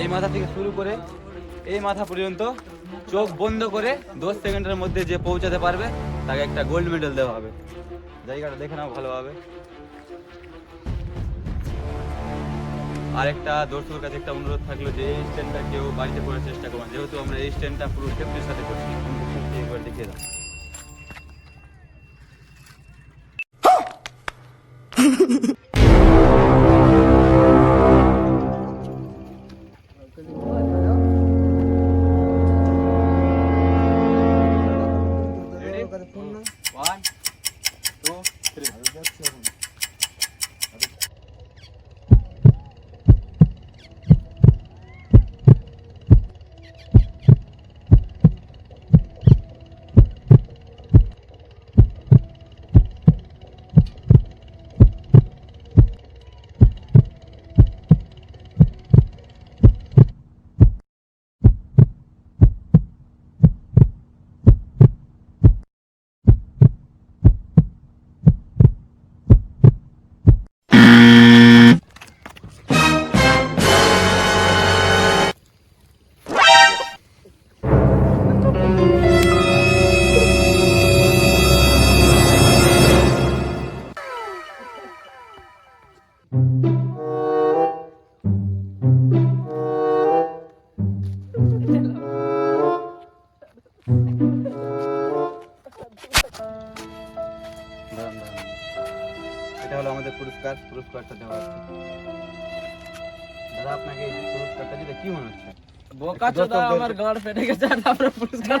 এই মাথা থেকে শুরু করে এই মাথা পর্যন্ত চোখ বন্ধ করে 10 সেকেন্ডের মধ্যে যে পৌঁছাতে পারবে তাকে একটা গোল্ড মেডেল দেওয়া হবে। জায়গাটা দেখে নাও ভালোভাবে। আর একটা দর্শকের কাছে একটা অনুরোধ থাকলো যে এই স্ট্যান্ডটা কেউ বাড়িতে করার চেষ্টা করবেন, যেহেতু আমরা এই স্ট্যান্ডটা পুরো সেফটির সাথে করছি। একবার দেখিয়ে দাও। One, two, three. এটা হলো আমাদের পুরস্কারটা দেওয়া আছে। দাদা আপনাকে এই পুরস্কারটা দিতে কি মনে হচ্ছে? বোকা চোদা আমার গাড় ফেটে গেছে আর তারপরে পুরস্কার